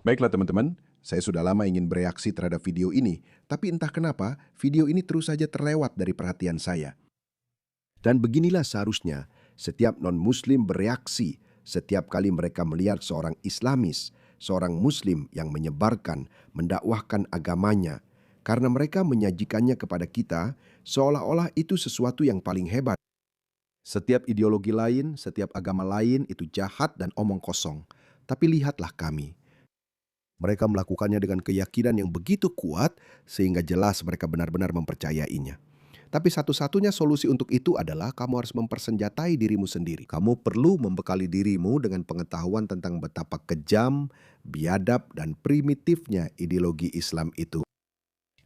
Baiklah teman-teman, saya sudah lama ingin bereaksi terhadap video ini, tapi entah kenapa video ini terus saja terlewat dari perhatian saya. Dan beginilah seharusnya setiap non-muslim bereaksi setiap kali mereka melihat seorang Islamis, seorang muslim yang menyebarkan, mendakwahkan agamanya, karena mereka menyajikannya kepada kita seolah-olah itu sesuatu yang paling hebat. Setiap ideologi lain, setiap agama lain itu jahat dan omong kosong. Tapi lihatlah kami. Mereka melakukannya dengan keyakinan yang begitu kuat sehingga jelas mereka benar-benar mempercayainya. Tapi satu-satunya solusi untuk itu adalah kamu harus mempersenjatai dirimu sendiri. Kamu perlu membekali dirimu dengan pengetahuan tentang betapa kejam, biadab, dan primitifnya ideologi Islam itu.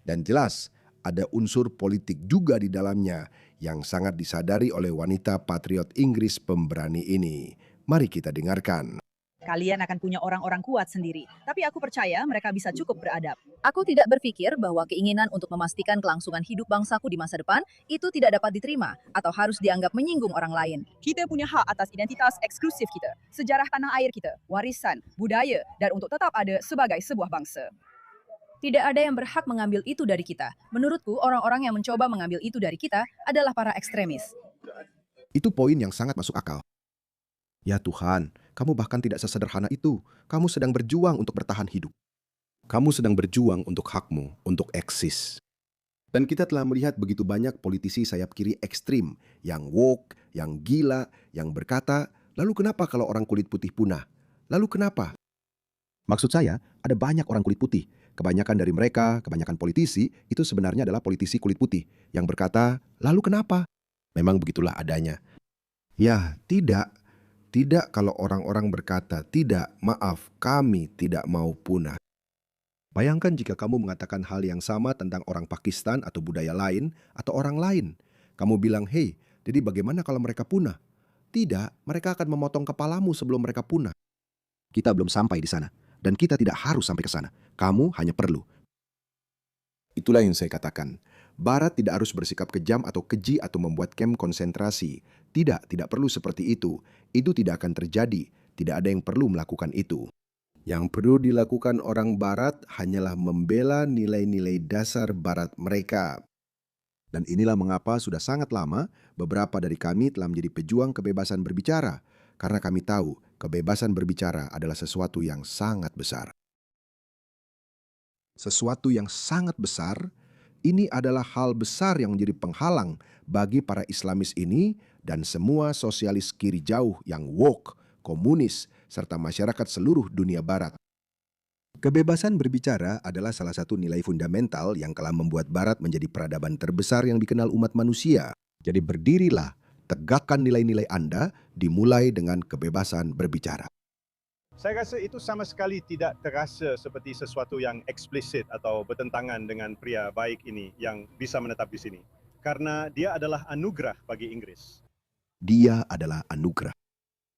Dan jelas, ada unsur politik juga di dalamnya yang sangat disadari oleh wanita patriot Inggris pemberani ini. Mari kita dengarkan. Kalian akan punya orang-orang kuat sendiri, tapi aku percaya mereka bisa cukup beradab. Aku tidak berpikir bahwa keinginan untuk memastikan kelangsungan hidup bangsaku di masa depan itu tidak dapat diterima atau harus dianggap menyinggung orang lain. Kita punya hak atas identitas eksklusif kita, sejarah tanah air kita, warisan, budaya, dan untuk tetap ada sebagai sebuah bangsa. Tidak ada yang berhak mengambil itu dari kita. Menurutku, orang-orang yang mencoba mengambil itu dari kita adalah para ekstremis. Itu poin yang sangat masuk akal. Ya Tuhan, kamu bahkan tidak sesederhana itu. Kamu sedang berjuang untuk bertahan hidup. Kamu sedang berjuang untuk hakmu, untuk eksis. Dan kita telah melihat begitu banyak politisi sayap kiri ekstrim, yang woke, yang gila, yang berkata, lalu kenapa kalau orang kulit putih punah? Lalu kenapa? Maksud saya, ada banyak orang kulit putih. Kebanyakan dari mereka, kebanyakan politisi, itu sebenarnya adalah politisi kulit putih, yang berkata, lalu kenapa? Memang begitulah adanya. Ya, tidak. Tidak kalau orang-orang berkata, tidak, maaf, kami tidak mau punah. Bayangkan jika kamu mengatakan hal yang sama tentang orang Pakistan atau budaya lain atau orang lain. Kamu bilang, hei, jadi bagaimana kalau mereka punah? Tidak, mereka akan memotong kepalamu sebelum mereka punah. Kita belum sampai di sana, dan kita tidak harus sampai ke sana. Kamu hanya perlu. Itulah yang saya katakan. Barat tidak harus bersikap kejam atau keji atau membuat kamp konsentrasi. Tidak perlu seperti itu. Itu tidak akan terjadi. Tidak ada yang perlu melakukan itu. Yang perlu dilakukan orang Barat hanyalah membela nilai-nilai dasar Barat mereka. Dan inilah mengapa sudah sangat lama beberapa dari kami telah menjadi pejuang kebebasan berbicara. Karena kami tahu kebebasan berbicara adalah sesuatu yang sangat besar. Sesuatu yang sangat besar. Ini adalah hal besar yang menjadi penghalang bagi para Islamis ini dan semua sosialis kiri jauh yang woke, komunis, serta masyarakat seluruh dunia barat. Kebebasan berbicara adalah salah satu nilai fundamental yang telah membuat Barat menjadi peradaban terbesar yang dikenal umat manusia. Jadi berdirilah, tegakkan nilai-nilai Anda, dimulai dengan kebebasan berbicara. Saya rasa itu sama sekali tidak terasa seperti sesuatu yang eksplisit atau bertentangan dengan pria baik ini yang bisa menetap di sini. Karena dia adalah anugerah bagi Inggris. Dia adalah anugerah.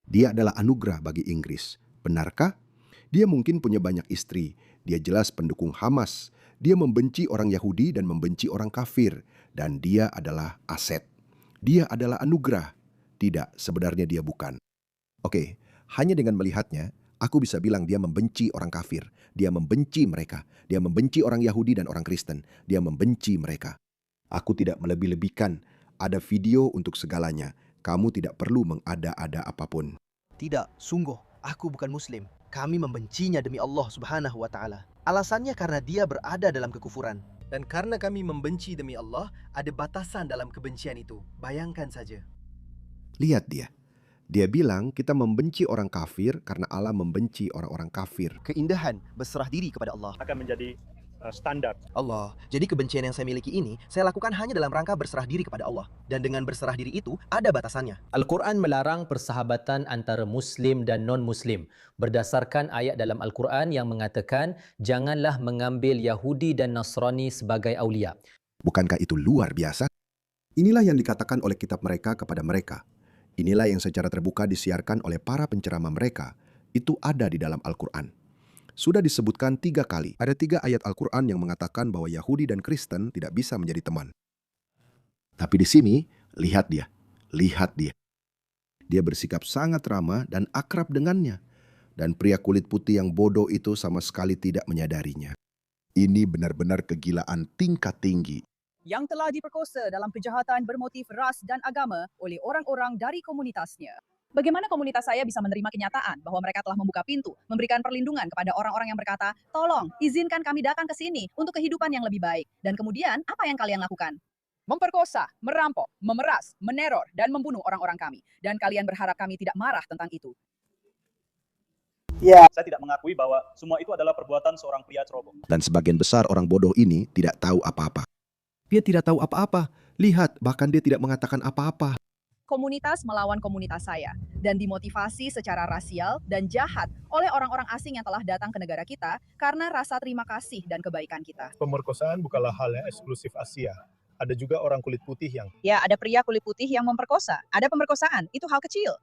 Dia adalah anugerah bagi Inggris. Benarkah? Dia mungkin punya banyak istri. Dia jelas pendukung Hamas. Dia membenci orang Yahudi dan membenci orang kafir. Dan dia adalah aset. Dia adalah anugerah. Tidak, sebenarnya dia bukan. Oke, hanya dengan melihatnya, aku bisa bilang dia membenci orang kafir. Dia membenci mereka. Dia membenci orang Yahudi dan orang Kristen. Dia membenci mereka. Aku tidak melebih-lebihkan. Ada video untuk segalanya. Kamu tidak perlu mengada-ada apapun. Tidak, sungguh, aku bukan Muslim. Kami membencinya demi Allah Subhanahu wa Ta'ala. Alasannya karena dia berada dalam kekufuran. Dan karena kami membenci demi Allah, ada batasan dalam kebencian itu. Bayangkan saja. Lihat dia. Dia bilang kita membenci orang kafir karena Allah membenci orang-orang kafir. Keindahan berserah diri kepada Allah. Akan menjadi standar. Allah. Jadi kebencian yang saya miliki ini, saya lakukan hanya dalam rangka berserah diri kepada Allah. Dan dengan berserah diri itu, ada batasannya. Al-Quran melarang persahabatan antara Muslim dan non-Muslim berdasarkan ayat dalam Al-Quran yang mengatakan janganlah mengambil Yahudi dan Nasrani sebagai aulia. Bukankah itu luar biasa? Inilah yang dikatakan oleh kitab mereka kepada mereka. Inilah yang secara terbuka disiarkan oleh para penceramah mereka. Itu ada di dalam Al-Quran. Sudah disebutkan 3 kali. Ada 3 ayat Al-Quran yang mengatakan bahwa Yahudi dan Kristen tidak bisa menjadi teman. Tapi di sini, lihat dia. Lihat dia. Dia bersikap sangat ramah dan akrab dengannya. dan pria kulit putih yang bodoh itu sama sekali tidak menyadarinya. Ini benar-benar kegilaan tingkat tinggi. Yang telah diperkosa dalam kejahatan bermotif ras dan agama oleh orang-orang dari komunitasnya. Bagaimana komunitas saya bisa menerima kenyataan bahwa mereka telah membuka pintu, memberikan perlindungan kepada orang-orang yang berkata, tolong, izinkan kami datang ke sini untuk kehidupan yang lebih baik. Dan kemudian, apa yang kalian lakukan? Memperkosa, merampok, memeras, meneror, dan membunuh orang-orang kami. Dan kalian berharap kami tidak marah tentang itu. Saya tidak mengakui bahwa semua itu adalah perbuatan seorang pria ceroboh. Dan sebagian besar orang bodoh ini tidak tahu apa-apa. Dia tidak tahu apa-apa. Lihat, bahkan dia tidak mengatakan apa-apa. Komunitas melawan komunitas saya dan dimotivasi secara rasial dan jahat oleh orang-orang asing yang telah datang ke negara kita karena rasa terima kasih dan kebaikan kita. Pemerkosaan bukanlah hal yang eksklusif Asia. Ada juga orang kulit putih yang Ya, ada pria kulit putih yang memperkosa. Ada pemerkosaan, itu hal kecil.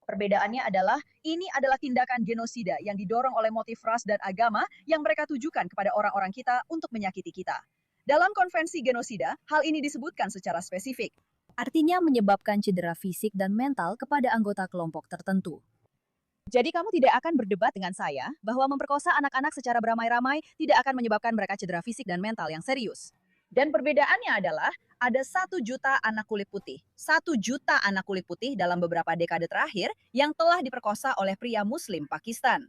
Perbedaannya adalah, ini adalah tindakan genosida yang didorong oleh motif ras dan agama yang mereka tujukan kepada orang-orang kita untuk menyakiti kita. Dalam konvensi genosida, hal ini disebutkan secara spesifik. Artinya menyebabkan cedera fisik dan mental kepada anggota kelompok tertentu. Jadi kamu tidak akan berdebat dengan saya bahwa memperkosa anak-anak secara beramai-ramai tidak akan menyebabkan mereka cedera fisik dan mental yang serius. Dan perbedaannya adalah ada 1 juta anak kulit putih. 1 juta anak kulit putih dalam beberapa dekade terakhir yang telah diperkosa oleh pria Muslim Pakistan.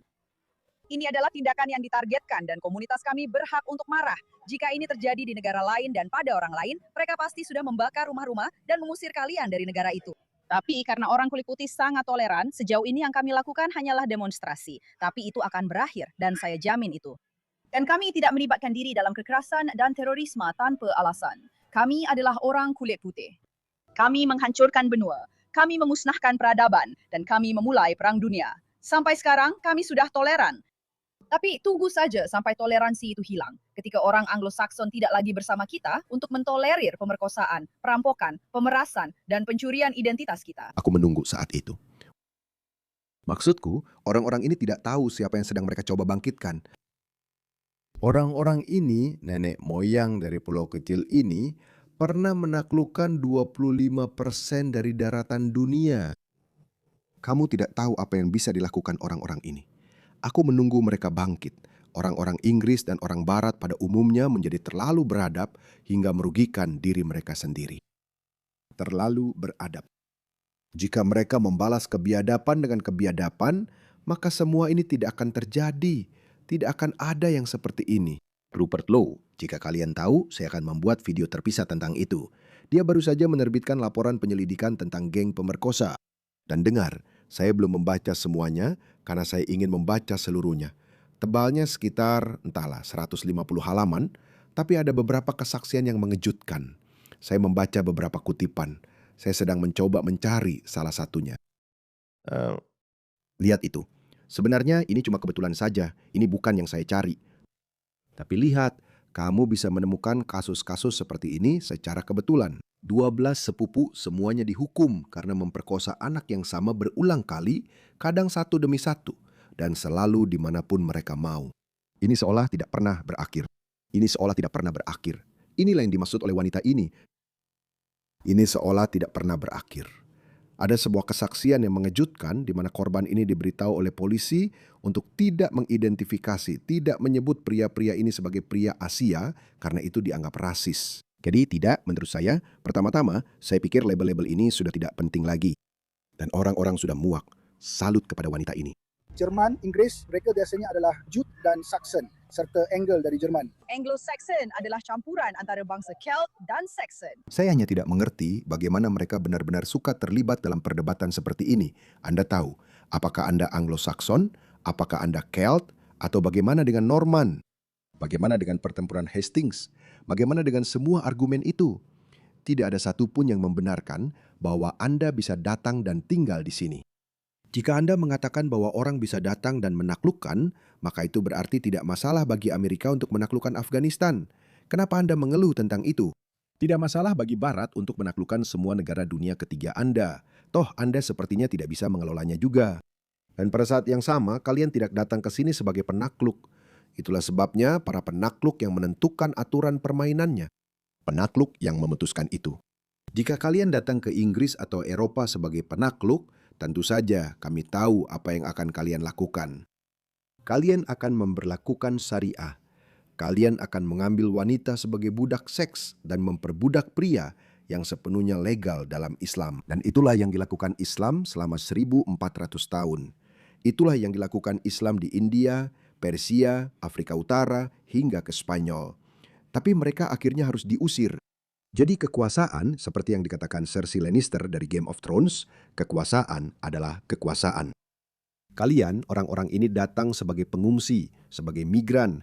Ini adalah tindakan yang ditargetkan dan komunitas kami berhak untuk marah. Jika ini terjadi di negara lain dan pada orang lain, mereka pasti sudah membakar rumah-rumah dan mengusir kalian dari negara itu. Tapi karena orang kulit putih sangat toleran, sejauh ini yang kami lakukan hanyalah demonstrasi. Tapi itu akan berakhir dan saya jamin itu. Dan kami tidak melibatkan diri dalam kekerasan dan terorisme tanpa alasan. Kami adalah orang kulit putih. Kami menghancurkan benua. Kami memusnahkan peradaban dan kami memulai perang dunia. Sampai sekarang kami sudah toleran. Tapi tunggu saja sampai toleransi itu hilang. Ketika orang Anglo-Saxon tidak lagi bersama kita untuk mentolerir pemerkosaan, perampokan, pemerasan, dan pencurian identitas kita. Aku menunggu saat itu. Maksudku, orang-orang ini tidak tahu siapa yang sedang mereka coba bangkitkan. Orang-orang ini, nenek moyang dari pulau kecil ini, pernah menaklukkan 25% dari daratan dunia. Kamu tidak tahu apa yang bisa dilakukan orang-orang ini. Aku menunggu mereka bangkit. Orang-orang Inggris dan orang Barat pada umumnya menjadi terlalu beradab hingga merugikan diri mereka sendiri. Terlalu beradab. Jika mereka membalas kebiadaban dengan kebiadaban, maka semua ini tidak akan terjadi. Tidak akan ada yang seperti ini. Rupert Lowe, jika kalian tahu, saya akan membuat video terpisah tentang itu. Dia baru saja menerbitkan laporan penyelidikan tentang geng pemerkosa. Dan dengar, saya belum membaca semuanya karena saya ingin membaca seluruhnya. Tebalnya sekitar, entahlah, 150 halaman, tapi ada beberapa kesaksian yang mengejutkan. Saya membaca beberapa kutipan. Saya sedang mencoba mencari salah satunya. Lihat itu. Sebenarnya ini cuma kebetulan saja. Ini bukan yang saya cari. Tapi lihat, kamu bisa menemukan kasus-kasus seperti ini secara kebetulan. 12 sepupu semuanya dihukum karena memperkosa anak yang sama berulang kali, kadang satu demi satu, dan selalu dimanapun mereka mau. Ini seolah tidak pernah berakhir. Ini seolah tidak pernah berakhir. Inilah yang dimaksud oleh wanita ini. Ini seolah tidak pernah berakhir. Ada sebuah kesaksian yang mengejutkan di mana korban ini diberitahu oleh polisi untuk tidak mengidentifikasi, tidak menyebut pria-pria ini sebagai pria Asia karena itu dianggap rasis. Jadi tidak, menurut saya, pertama-tama saya pikir label-label ini sudah tidak penting lagi. Dan orang-orang sudah muak, salut kepada wanita ini. Jerman, Inggris, mereka biasanya adalah Jute dan Saxon, serta Angle dari Jerman. Anglo-Saxon adalah campuran antara bangsa Celt dan Saxon. Saya hanya tidak mengerti bagaimana mereka benar-benar suka terlibat dalam perdebatan seperti ini. Anda tahu, apakah Anda Anglo-Saxon, apakah Anda Celt, atau bagaimana dengan Norman? Bagaimana dengan pertempuran Hastings? Bagaimana dengan semua argumen itu? Tidak ada satupun yang membenarkan bahwa Anda bisa datang dan tinggal di sini. Jika Anda mengatakan bahwa orang bisa datang dan menaklukkan, maka itu berarti tidak masalah bagi Amerika untuk menaklukkan Afghanistan. Kenapa Anda mengeluh tentang itu? Tidak masalah bagi Barat untuk menaklukkan semua negara dunia ketiga Anda. Toh Anda sepertinya tidak bisa mengelolanya juga. Dan pada saat yang sama, kalian tidak datang ke sini sebagai penakluk. Itulah sebabnya para penakluk yang menentukan aturan permainannya. Penakluk yang memutuskan itu. Jika kalian datang ke Inggris atau Eropa sebagai penakluk, tentu saja kami tahu apa yang akan kalian lakukan. Kalian akan memberlakukan syariah. Kalian akan mengambil wanita sebagai budak seks dan memperbudak pria yang sepenuhnya legal dalam Islam. Dan itulah yang dilakukan Islam selama 1400 tahun. Itulah yang dilakukan Islam di India, Persia, Afrika Utara, hingga ke Spanyol. Tapi mereka akhirnya harus diusir. Jadi kekuasaan, seperti yang dikatakan Cersei Lannister dari Game of Thrones, kekuasaan adalah kekuasaan. Kalian, orang-orang ini datang sebagai pengungsi, sebagai migran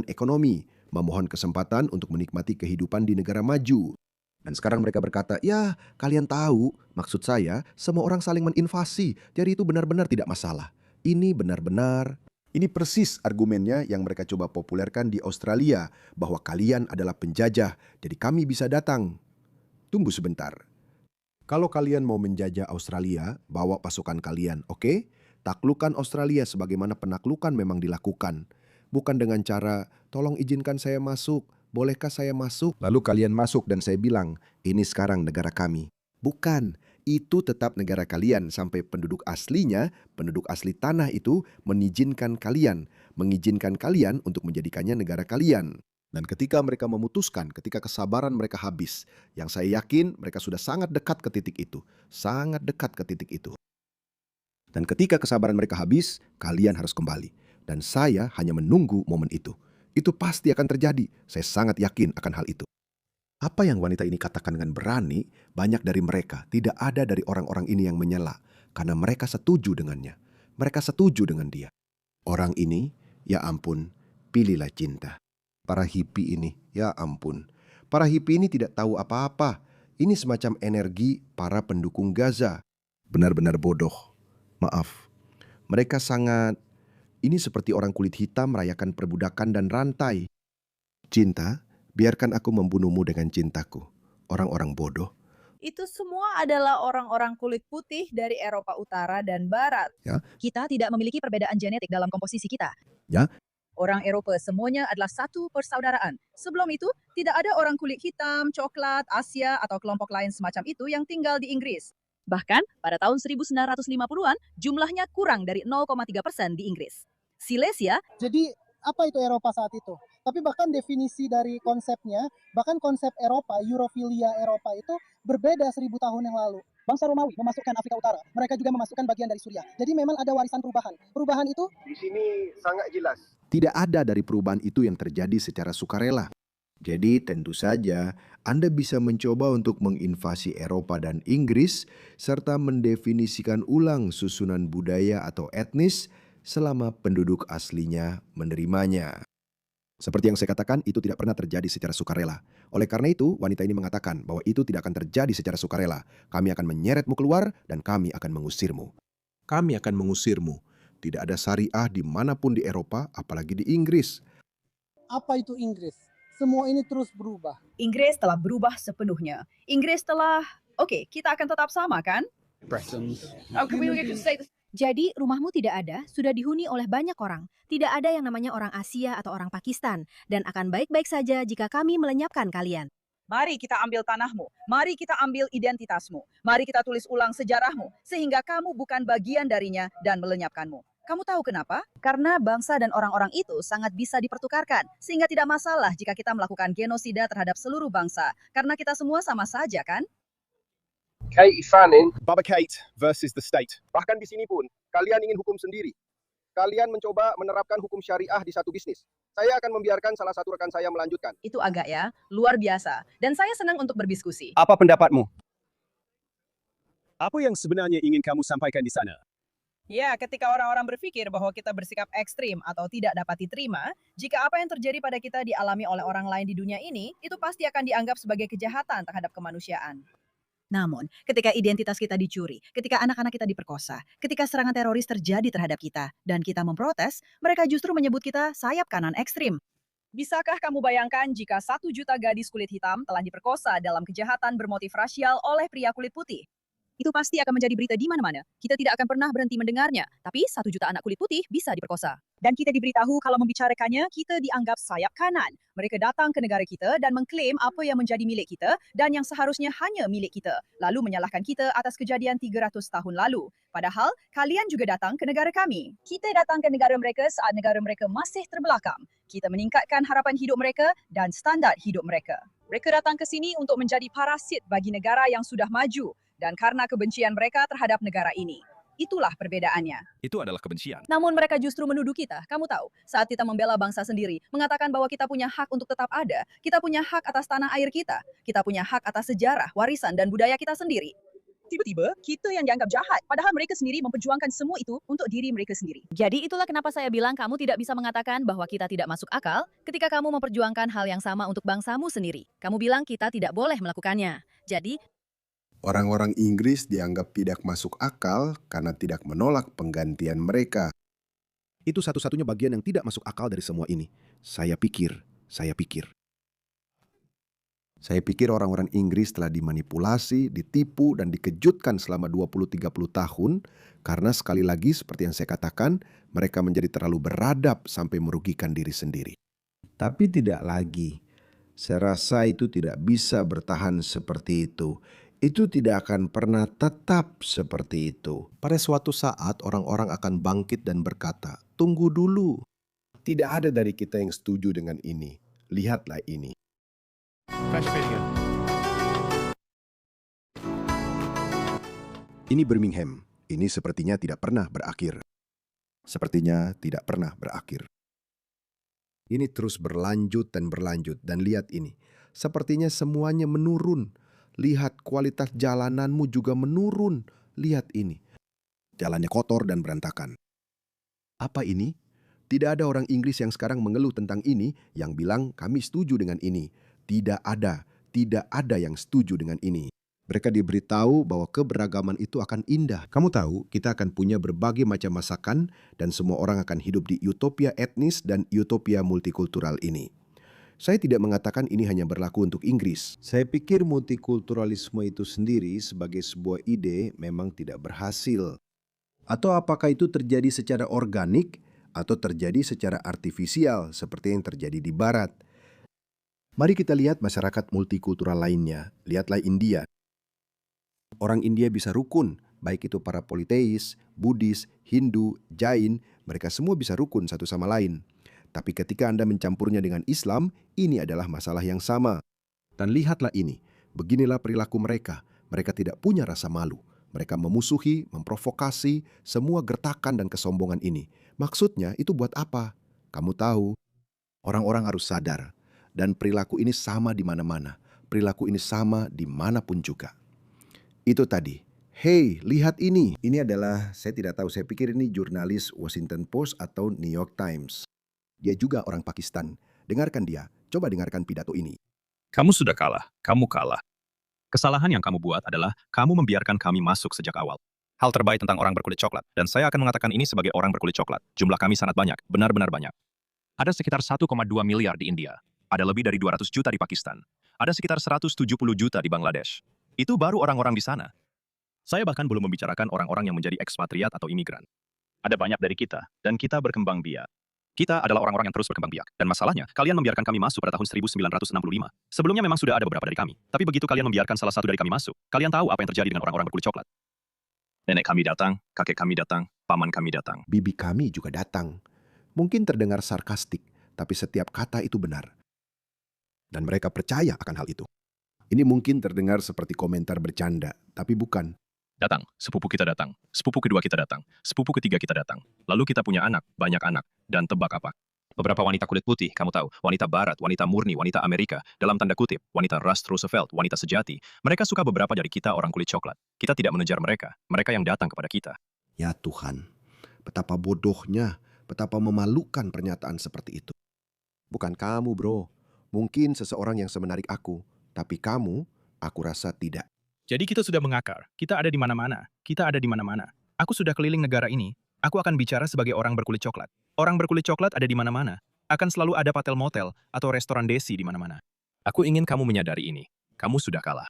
ekonomi, memohon kesempatan untuk menikmati kehidupan di negara maju. Dan sekarang mereka berkata, ya kalian tahu, maksud saya semua orang saling menginvasi, jadi itu benar-benar tidak masalah. Ini persis argumennya yang mereka coba populerkan di Australia, bahwa kalian adalah penjajah, jadi kami bisa datang. Tunggu sebentar. Kalau kalian mau menjajah Australia, bawa pasukan kalian, oke? Taklukkan Australia sebagaimana penaklukan memang dilakukan. Bukan dengan cara, tolong izinkan saya masuk, bolehkah saya masuk? Lalu kalian masuk dan saya bilang, ini sekarang negara kami. Bukan, itu tetap negara kalian sampai penduduk aslinya, penduduk asli tanah itu mengizinkan kalian untuk menjadikannya negara kalian. Dan ketika mereka memutuskan, ketika kesabaran mereka habis, yang saya yakin mereka sudah sangat dekat ke titik itu. Dan ketika kesabaran mereka habis, kalian harus kembali. Dan saya hanya menunggu momen itu. Itu pasti akan terjadi. Saya sangat yakin akan hal itu. Apa yang wanita ini katakan dengan berani, banyak dari mereka, tidak ada dari orang-orang ini yang menyela. Karena mereka setuju dengannya. Mereka setuju dengan dia. Orang ini, ya ampun, pilihlah cinta. Para hippie ini, ya ampun. Para hippie ini tidak tahu apa-apa. Ini semacam energi para pendukung Gaza. Benar-benar bodoh. Maaf. Mereka ini seperti orang kulit hitam merayakan perbudakan dan rantai. Cinta, biarkan aku membunuhmu dengan cintaku. Orang-orang bodoh. Itu semua adalah orang-orang kulit putih dari Eropa Utara dan Barat. Kita tidak memiliki perbedaan genetik dalam komposisi kita. Ya. Orang Eropa semuanya adalah satu persaudaraan. Sebelum itu, tidak ada orang kulit hitam, coklat, Asia, atau kelompok lain semacam itu yang tinggal di Inggris. Bahkan, pada tahun 1950-an, jumlahnya kurang dari 0,3% di Inggris. Silesia. Jadi apa itu Eropa saat itu? Tapi bahkan definisi dari konsepnya, bahkan konsep Eropa, Eurofilia Eropa itu berbeda 1000 tahun yang lalu. Bangsa Romawi memasukkan Afrika Utara, mereka juga memasukkan bagian dari Suriah. Jadi memang ada warisan perubahan. Perubahan itu di sini sangat jelas. Tidak ada dari perubahan itu yang terjadi secara sukarela. Jadi tentu saja Anda bisa mencoba untuk menginvasi Eropa dan Inggris serta mendefinisikan ulang susunan budaya atau etnis selama penduduk aslinya menerimanya. Seperti yang saya katakan, itu tidak pernah terjadi secara sukarela. Oleh karena itu, wanita ini mengatakan bahwa itu tidak akan terjadi secara sukarela. Kami akan menyeretmu keluar dan kami akan mengusirmu. Kami akan mengusirmu. Tidak ada syariah dimanapun di Eropa, apalagi di Inggris. apa itu Inggris? Semua ini terus berubah. Inggris telah berubah sepenuhnya. Inggris telah, oke, kita akan tetap sama kan? Jadi rumahmu tidak ada, sudah dihuni oleh banyak orang. Tidak ada yang namanya orang Asia atau orang Pakistan. Dan akan baik-baik saja jika kami melenyapkan kalian. Mari kita ambil tanahmu, mari kita ambil identitasmu, mari kita tulis ulang sejarahmu, sehingga kamu bukan bagian darinya dan melenyapkanmu. Kamu tahu kenapa? Karena bangsa dan orang-orang itu sangat bisa dipertukarkan, sehingga tidak masalah jika kita melakukan genosida terhadap seluruh bangsa, karena kita semua sama saja kan? Katie Fanning. Baba Kate versus the state. Bahkan di sini pun, kalian ingin hukum sendiri. Kalian mencoba menerapkan hukum syariah di satu bisnis. Saya akan membiarkan salah satu rekan saya melanjutkan. Itu agak ya, luar biasa. Dan saya senang untuk berdiskusi. Apa pendapatmu? Apa yang sebenarnya ingin kamu sampaikan di sana? Ya, ketika orang-orang berpikir bahwa kita bersikap ekstrim atau tidak dapat diterima, jika apa yang terjadi pada kita dialami oleh orang lain di dunia ini, itu pasti akan dianggap sebagai kejahatan terhadap kemanusiaan. Namun, ketika identitas kita dicuri, ketika anak-anak kita diperkosa, ketika serangan teroris terjadi terhadap kita, dan kita memprotes, mereka justru menyebut kita sayap kanan ekstrim. Bisakah kamu bayangkan jika 1 juta gadis kulit hitam telah diperkosa dalam kejahatan bermotif rasial oleh pria kulit putih? Itu pasti akan menjadi berita di mana-mana. Kita tidak akan pernah berhenti mendengarnya. Tapi 1 juta anak kulit putih bisa diperkosa. Dan kita diberitahu kalau membicarakannya, kita dianggap sayap kanan. Mereka datang ke negara kita dan mengklaim apa yang menjadi milik kita dan yang seharusnya hanya milik kita. Lalu menyalahkan kita atas kejadian 300 tahun lalu. Padahal, kalian juga datang ke negara kami. Kita datang ke negara mereka saat negara mereka masih terbelakang. Kita meningkatkan harapan hidup mereka dan standar hidup mereka. Mereka datang ke sini untuk menjadi parasit bagi negara yang sudah maju dan karena kebencian mereka terhadap negara ini. Itulah perbedaannya. Itu adalah kebencian. Namun mereka justru menuduh kita. Kamu tahu, saat kita membela bangsa sendiri, mengatakan bahwa kita punya hak untuk tetap ada, kita punya hak atas tanah air kita punya hak atas sejarah, warisan, dan budaya kita sendiri. Tiba-tiba, kita yang dianggap jahat, padahal mereka sendiri memperjuangkan semua itu untuk diri mereka sendiri. Jadi itulah kenapa saya bilang kamu tidak bisa mengatakan bahwa kita tidak masuk akal ketika kamu memperjuangkan hal yang sama untuk bangsamu sendiri. Kamu bilang kita tidak boleh melakukannya. Jadi, Orang-orang Inggris dianggap tidak masuk akal karena tidak menolak penggantian mereka. Itu satu-satunya bagian yang tidak masuk akal dari semua ini. Saya pikir. Saya pikir orang-orang Inggris telah dimanipulasi, ditipu, dan dikejutkan selama 20-30 tahun karena sekali lagi seperti yang saya katakan, mereka menjadi terlalu beradab sampai merugikan diri sendiri. Tapi tidak lagi. Saya rasa itu tidak bisa bertahan seperti itu. Itu tidak akan pernah tetap seperti itu. Pada suatu saat orang-orang akan bangkit dan berkata, "Tunggu dulu. Tidak ada dari kita yang setuju dengan ini. Lihatlah ini." Ini Birmingham. Ini sepertinya tidak pernah berakhir. Sepertinya tidak pernah berakhir. Ini terus berlanjut dan lihat ini. Sepertinya semuanya menurun. Lihat kualitas jalananmu juga menurun. Lihat ini. Jalannya kotor dan berantakan. Apa ini? Tidak ada orang Inggris yang sekarang mengeluh tentang ini yang bilang kami setuju dengan ini. Tidak ada yang setuju dengan ini. Mereka diberitahu bahwa keberagaman itu akan indah. Kamu tahu, kita akan punya berbagai macam masakan dan semua orang akan hidup di utopia etnis dan utopia multikultural ini. Saya tidak mengatakan ini hanya berlaku untuk Inggris. Saya pikir multikulturalisme itu sendiri sebagai sebuah ide memang tidak berhasil. Atau apakah itu terjadi secara organik atau terjadi secara artifisial seperti yang terjadi di Barat? Mari kita lihat masyarakat multikultural lainnya. Lihatlah India. Orang India bisa rukun, baik itu para politeis, Buddhis, Hindu, Jain, mereka semua bisa rukun satu sama lain. Tapi ketika Anda mencampurnya dengan Islam, ini adalah masalah yang sama. Dan lihatlah ini, beginilah perilaku mereka. Mereka tidak punya rasa malu. Mereka memusuhi, memprovokasi, semua gertakan dan kesombongan ini. Maksudnya itu buat apa? Kamu tahu, orang-orang harus sadar. Dan perilaku ini sama di mana-mana. Perilaku ini sama dimanapun juga. Itu tadi. Hey, lihat ini. Ini adalah, saya tidak tahu, saya pikir ini jurnalis Washington Post atau New York Times. Dia juga orang Pakistan. Dengarkan dia. Coba dengarkan pidato ini. Kamu sudah kalah. Kamu kalah. Kesalahan yang kamu buat adalah kamu membiarkan kami masuk sejak awal. Hal terbaik tentang orang berkulit coklat. Dan saya akan mengatakan ini sebagai orang berkulit coklat. Jumlah kami sangat banyak. Benar-benar banyak. Ada sekitar 1,2 miliar di India. Ada lebih dari 200 juta di Pakistan. Ada sekitar 170 juta di Bangladesh. Itu baru orang-orang di sana. Saya bahkan belum membicarakan orang-orang yang menjadi ekspatriat atau imigran. Ada banyak dari kita, dan kita berkembang biak. Kita adalah orang-orang yang terus berkembang biak. Dan masalahnya, kalian membiarkan kami masuk pada tahun 1965. Sebelumnya memang sudah ada beberapa dari kami. Tapi begitu kalian membiarkan salah satu dari kami masuk, kalian tahu apa yang terjadi dengan orang-orang berkulit coklat. Nenek kami datang, kakek kami datang, paman kami datang. Bibi kami juga datang. Mungkin terdengar sarkastik, tapi setiap kata itu benar. Dan mereka percaya akan hal itu. Ini mungkin terdengar seperti komentar bercanda, tapi bukan. Datang, sepupu kita datang, sepupu kedua kita datang, sepupu ketiga kita datang. Lalu kita punya anak, banyak anak, dan tebak apa? Beberapa wanita kulit putih, kamu tahu, wanita barat, wanita murni, wanita Amerika, dalam tanda kutip, wanita Rust Roosevelt, wanita sejati. Mereka suka beberapa dari kita orang kulit coklat. Kita tidak mengejar mereka, mereka yang datang kepada kita. Ya Tuhan, betapa bodohnya, betapa memalukan pernyataan seperti itu. Bukan kamu, bro. Mungkin seseorang yang semenarik aku. Tapi kamu, aku rasa tidak. Jadi kita sudah mengakar. Kita ada di mana-mana. Kita ada di mana-mana. Aku sudah keliling negara ini. Aku akan bicara sebagai orang berkulit coklat. Orang berkulit coklat ada di mana-mana. Akan selalu ada patel motel atau restoran desi di mana-mana. Aku ingin kamu menyadari ini. Kamu sudah kalah.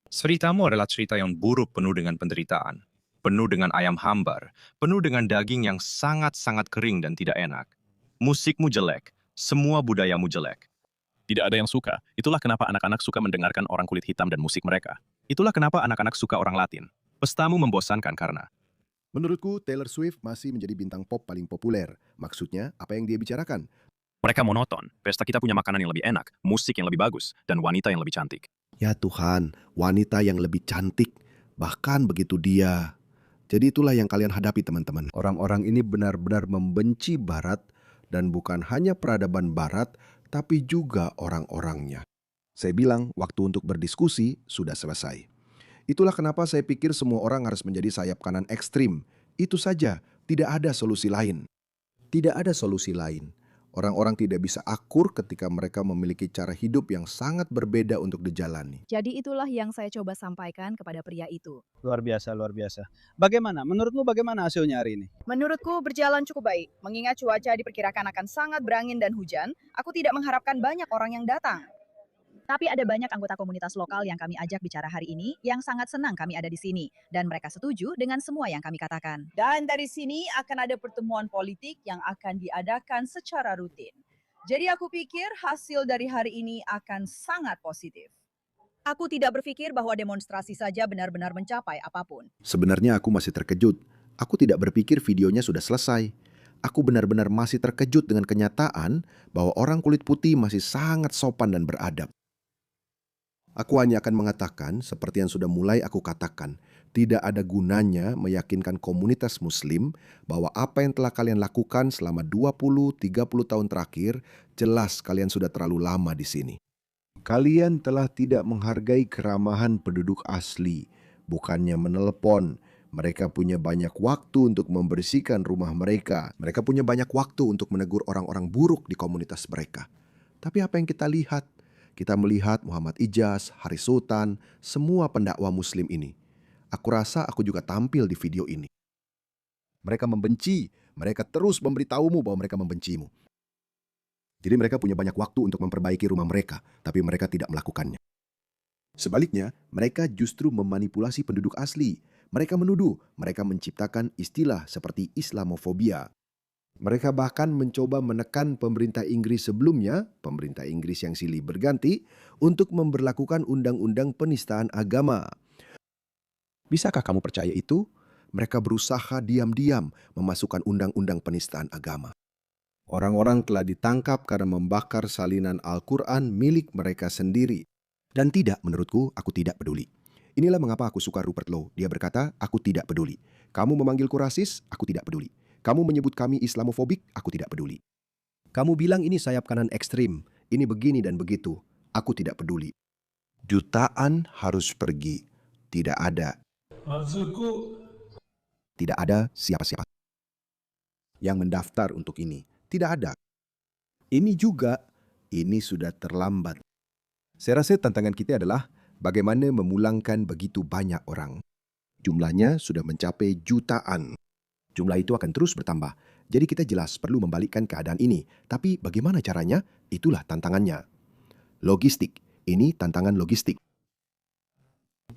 Ceritamu adalah cerita yang buruk penuh dengan penderitaan, penuh dengan ayam hambar, penuh dengan daging yang sangat-sangat kering dan tidak enak. Musikmu jelek, semua budayamu jelek. Tidak ada yang suka. Itulah kenapa anak-anak suka mendengarkan orang kulit hitam dan musik mereka. Itulah kenapa anak-anak suka orang Latin. Pestamu membosankan karena Menurutku, Taylor Swift masih menjadi bintang pop paling populer. Maksudnya, apa yang dia bicarakan? mereka monoton. Pesta kita punya makanan yang lebih enak, musik yang lebih bagus, dan wanita yang lebih cantik. Ya Tuhan, wanita yang lebih cantik. Bahkan begitu dia. Jadi itulah yang kalian hadapi teman-teman. Orang-orang ini benar-benar membenci Barat dan bukan hanya peradaban Barat, tapi juga orang-orangnya. Saya bilang waktu untuk berdiskusi sudah selesai. Itulah kenapa saya pikir semua orang harus menjadi sayap kanan ekstrim. Itu saja, tidak ada solusi lain. Tidak ada solusi lain. Orang-orang tidak bisa akur ketika mereka memiliki cara hidup yang sangat berbeda untuk dijalani. Jadi itulah yang saya coba sampaikan kepada pria itu. Luar biasa, luar biasa. Bagaimana? Menurutmu bagaimana hasilnya hari ini? Menurutku berjalan cukup baik. Mengingat cuaca diperkirakan akan sangat berangin dan hujan, aku tidak mengharapkan banyak orang yang datang. Tapi ada banyak anggota komunitas lokal yang kami ajak bicara hari ini yang sangat senang kami ada di sini. Dan mereka setuju dengan semua yang kami katakan. Dan dari sini akan ada pertemuan politik yang akan diadakan secara rutin. Jadi aku pikir hasil dari hari ini akan sangat positif. Aku tidak berpikir bahwa demonstrasi saja benar-benar mencapai apapun. Sebenarnya aku masih terkejut. Aku tidak berpikir videonya sudah selesai. Aku benar-benar masih terkejut dengan kenyataan bahwa orang kulit putih masih sangat sopan dan beradab. Aku hanya akan mengatakan, seperti yang sudah mulai aku katakan, tidak ada gunanya meyakinkan komunitas muslim bahwa apa yang telah kalian lakukan selama 20-30 tahun terakhir, jelas kalian sudah terlalu lama di sini. Kalian telah tidak menghargai keramahan penduduk asli, bukannya menelepon. Mereka punya banyak waktu untuk membersihkan rumah mereka. Mereka punya banyak waktu untuk menegur orang-orang buruk di komunitas mereka. Tapi apa yang kita lihat? Kita melihat Muhammad Ijaz, Haris Sultan, semua pendakwa muslim ini. Aku rasa aku juga tampil di video ini. Mereka membenci, mereka terus memberitahumu bahwa mereka membencimu. Jadi mereka punya banyak waktu untuk memperbaiki rumah mereka, tapi mereka tidak melakukannya. Sebaliknya, mereka justru memanipulasi penduduk asli. Mereka menuduh, mereka menciptakan istilah seperti Islamofobia. Mereka bahkan mencoba menekan pemerintah Inggris sebelumnya, pemerintah Inggris yang silih berganti, untuk memberlakukan undang-undang penistaan agama. Bisakah kamu percaya itu? Mereka berusaha diam-diam memasukkan undang-undang penistaan agama. Orang-orang telah ditangkap karena membakar salinan Al-Quran milik mereka sendiri. Dan tidak, menurutku, aku tidak peduli. Inilah mengapa aku suka Rupert Lowe. Dia berkata, aku tidak peduli. Kamu memanggilku rasis, aku tidak peduli. Kamu menyebut kami Islamofobik, aku tidak peduli. Kamu bilang ini sayap kanan ekstrim, ini begini dan begitu, aku tidak peduli. Jutaan harus pergi, tidak ada. Maksudku, tidak ada siapa-siapa yang mendaftar untuk ini, tidak ada. Ini juga, ini sudah terlambat. Saya rasa tantangan kita adalah bagaimana memulangkan begitu banyak orang. Jumlahnya sudah mencapai jutaan. Jumlah itu akan terus bertambah. Jadi kita jelas perlu membalikkan keadaan ini. Tapi bagaimana caranya? Itulah tantangannya. Logistik. Ini tantangan logistik.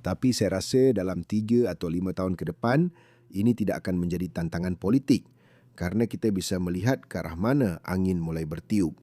Tapi saya rasa dalam 3 atau 5 tahun ke depan, ini tidak akan menjadi tantangan politik. Karena kita bisa melihat ke arah mana angin mulai bertiup.